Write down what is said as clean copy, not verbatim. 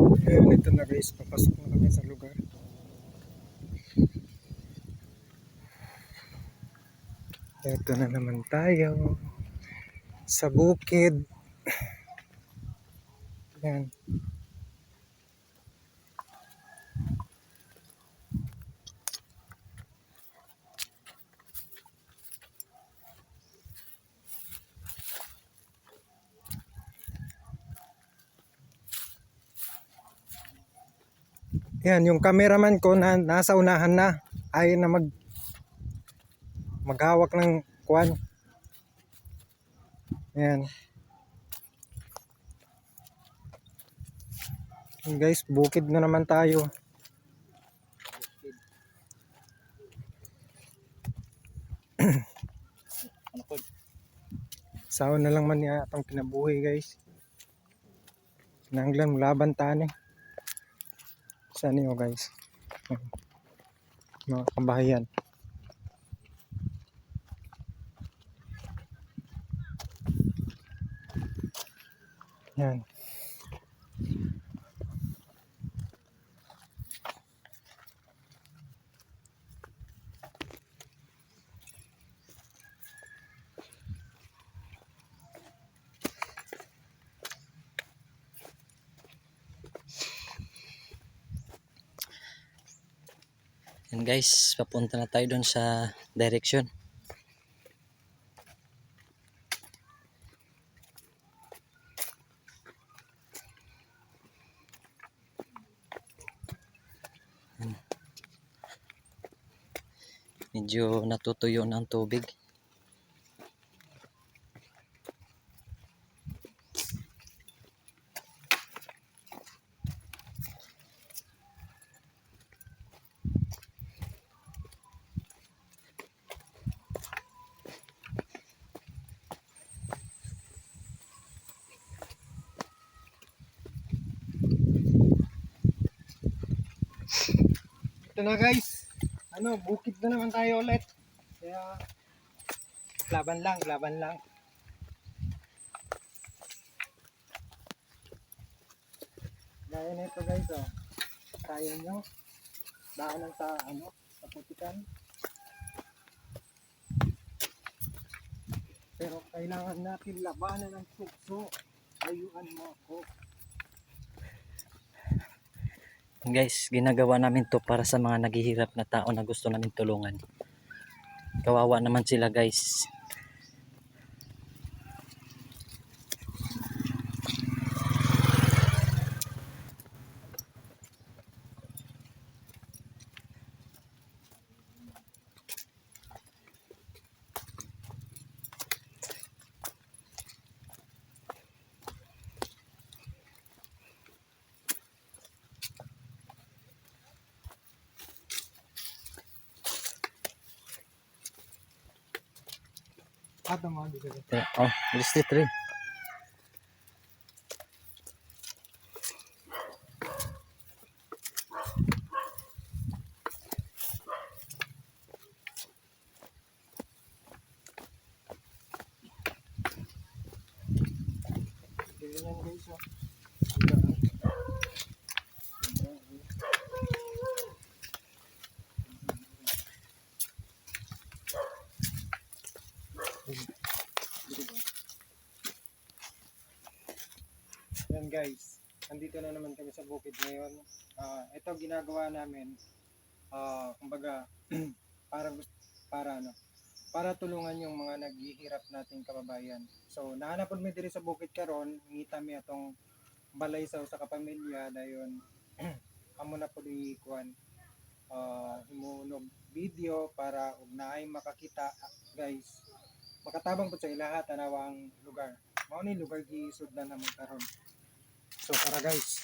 Ayun, ito na guys, papasok na kami sa lugar. Ito na naman tayo sa bukid. Yan. Yan, yung cameraman ko na nasa unahan na ay na maghawak ng kwan. Yan. Yan guys, bukid na naman tayo. Saon na lang man niya atong kinabuhi guys. Nanglan laban tani. Saan niyo guys? Mga kabahayan. Yan. Yan guys, papunta na tayo doon sa direction. Medyo natutuyo na ang tubig. Ito na guys. Bukid na naman tayo ulit. Kaya laban lang, laban lang. Gaya na ito guys, oh. Kaya nyo. Daanan sa sa putikan. Pero kailangan natin labanan ng tukso. Ayuan mo ako. Guys, ginagawa namin to para sa mga naghihirap na tao na gusto namin tulungan. Kawawa naman sila guys. Mga dito. Oh, listed rin. Ganyan guys, oh. Yan guys, nandito na naman kami sa bukid ngayon. Ito ginagawa namin, kumbaga para para tulungan yung mga naghihirap nating kababayan. So nahanap mi diri sa bukid karon, ngita mi atong balay sa kapamilya dayon amo na pud ikuan himunog video para ug naay makakita guys. Makatabang pud sa ilaha tanawang lugar. Mao ni lugar giisud na namo karon. So tara guys.